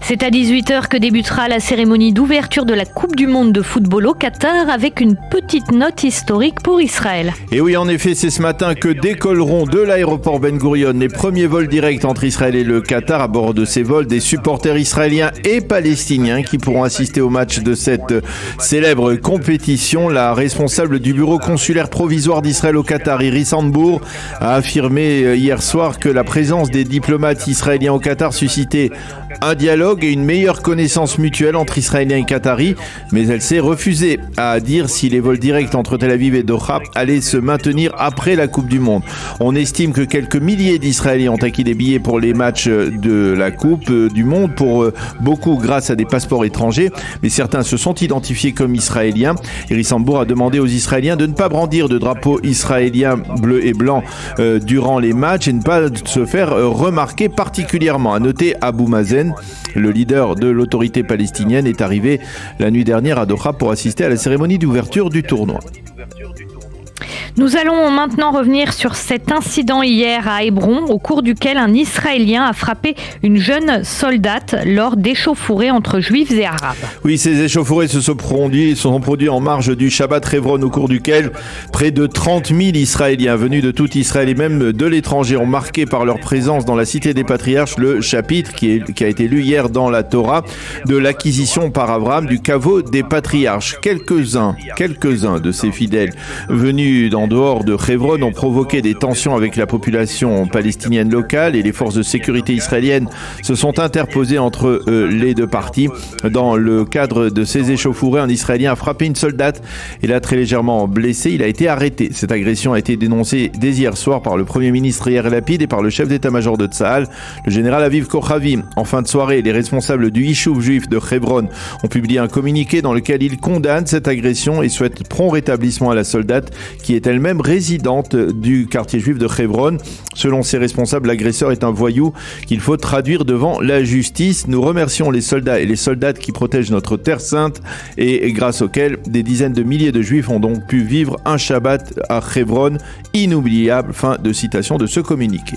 C'est à 18h que débutera la cérémonie d'ouverture de la Coupe du Monde de football au Qatar avec une petite note historique pour Israël. Et oui, en effet, c'est ce matin que décolleront de l'aéroport Ben Gurion les premiers vols directs entre Israël et le Qatar. À bord de ces vols, des supporters israéliens et palestiniens qui pourront assister au match de cette célèbre compétition. La responsable du bureau consulaire provisoire d'Israël au Qatar, Iris Handbour, a affirmé hier soir que la présence des diplomates israéliens au Qatar suscitait un dialogue et une meilleure connaissance mutuelle entre Israéliens et Qataris, mais elle s'est refusée à dire si les vols directs entre Tel Aviv et Doha allaient se maintenir après la Coupe du Monde. On estime que quelques milliers d'Israéliens ont acquis des billets pour les matchs de la Coupe du Monde, pour beaucoup grâce à des passeports étrangers, mais certains se sont identifiés comme Israéliens. Iris Handbour a demandé aux Israéliens de ne pas brandir de drapeaux israéliens bleu et blanc durant les matchs et ne pas se faire remarquer particulièrement. À noter, Abou Mazen, le leader de l'autorité palestinienne, est arrivé la nuit dernière à Doha pour assister à la cérémonie d'ouverture du tournoi. Nous allons maintenant revenir sur cet incident hier à Hébron, au cours duquel un Israélien a frappé une jeune soldate lors d'échauffourées entre juifs et arabes. Oui, ces échauffourées se sont produits en marge du Shabbat Hevron, au cours duquel près de 30 000 Israéliens venus de tout Israël et même de l'étranger ont marqué par leur présence dans la cité des patriarches le chapitre qui a été lu hier dans la Torah de l'acquisition par Abraham du caveau des patriarches. Quelques-uns de ces fidèles venus en dehors de Hevron ont provoqué des tensions avec la population palestinienne locale et les forces de sécurité israéliennes se sont interposées entre les deux parties. Dans le cadre de ces échauffourées, un Israélien a frappé une soldate et l'a très légèrement blessée. Il a été arrêté. Cette agression a été dénoncée dès hier soir par le Premier ministre Yair Lapid et par le chef d'état-major de Tsahal, le général Aviv Kochavi. En fin de soirée, les responsables du Yishuv juif de Hevron ont publié un communiqué dans lequel ils condamnent cette agression et souhaitent prompt rétablissement à la soldate qui est elle-même résidente du quartier juif de Hevron. Selon ses responsables, l'agresseur est un voyou qu'il faut traduire devant la justice. Nous remercions les soldats et les soldates qui protègent notre terre sainte et grâce auxquels des dizaines de milliers de juifs ont donc pu vivre un Shabbat à Hevron inoubliable. Fin de citation de ce communiqué.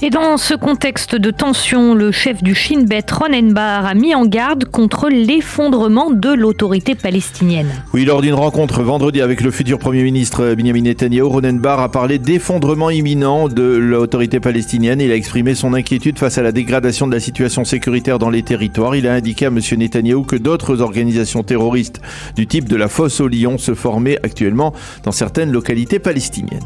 Et dans ce contexte de tension, le chef du Shin Bet, Ronen Bar, a mis en garde contre l'effondrement de l'autorité palestinienne. Oui, lors d'une rencontre vendredi avec le futur Premier ministre Benjamin Netanyahou, Ronen Bar a parlé d'effondrement imminent de l'autorité palestinienne. Il a exprimé son inquiétude face à la dégradation de la situation sécuritaire dans les territoires. Il a indiqué à M. Netanyahou que d'autres organisations terroristes du type de la Fosse au Lion se formaient actuellement dans certaines localités palestiniennes.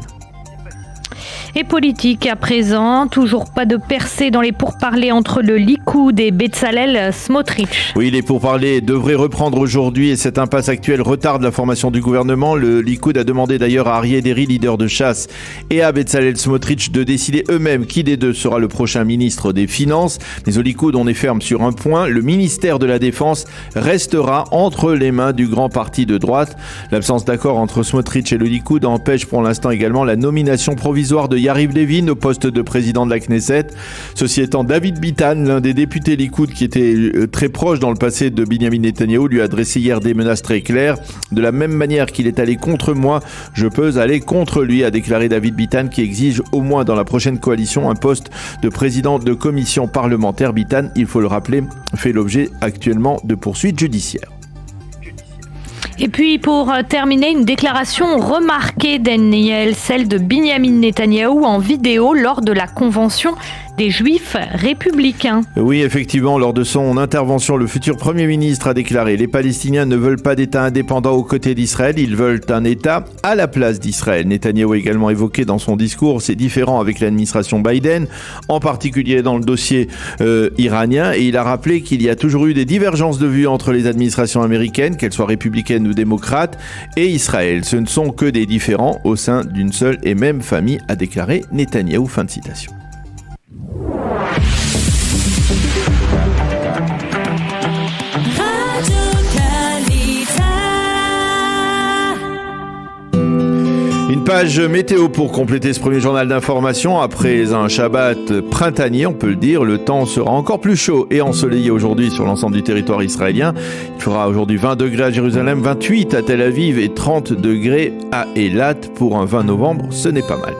Et politique à présent, toujours pas de percée dans les pourparlers entre le Likoud et Bezalel Smotrich. Oui, les pourparlers devraient reprendre aujourd'hui et cette impasse actuelle retarde la formation du gouvernement. Le Likoud a demandé d'ailleurs à Aryeh Deri, leader de Chasse, et à Bezalel Smotrich de décider eux-mêmes qui des deux sera le prochain ministre des Finances. Mais au Likoud, on est ferme sur un point, le ministère de la Défense restera entre les mains du grand parti de droite. L'absence d'accord entre Smotrich et le Likoud empêche pour l'instant également la nomination provisoire de Yariv Levin au poste de président de la Knesset. Ceci étant, David Bitan, l'un des députés Likoud qui était très proche dans le passé de Benjamin Netanyahou, lui a adressé hier des menaces très claires. De la même manière qu'il est allé contre moi, je peux aller contre lui, a déclaré David Bitan, qui exige au moins dans la prochaine coalition un poste de président de commission parlementaire. Bitan, il faut le rappeler, fait l'objet actuellement de poursuites judiciaires. Et puis pour terminer, une déclaration remarquée d'Aniel, celle de Benjamin Netanyahou en vidéo lors de la convention des Juifs républicains. Oui, effectivement, lors de son intervention, le futur Premier ministre a déclaré « Les Palestiniens ne veulent pas d'État indépendant aux côtés d'Israël, ils veulent un État à la place d'Israël ». Netanyahou a également évoqué dans son discours ses différends avec l'administration Biden, en particulier dans le dossier iranien, et il a rappelé qu'il y a toujours eu des divergences de vues entre les administrations américaines, qu'elles soient républicaines ou démocrates, et Israël. Ce ne sont que des différends au sein d'une seule et même famille, a déclaré Netanyahou. Fin de citation. Une page météo pour compléter ce premier journal d'information. Après un Shabbat printanier, on peut le dire, le temps sera encore plus chaud et ensoleillé aujourd'hui sur l'ensemble du territoire israélien. Il fera aujourd'hui 20 degrés à Jérusalem, 28 à Tel Aviv et 30 degrés à Eilat. Pour un 20 novembre, ce n'est pas mal.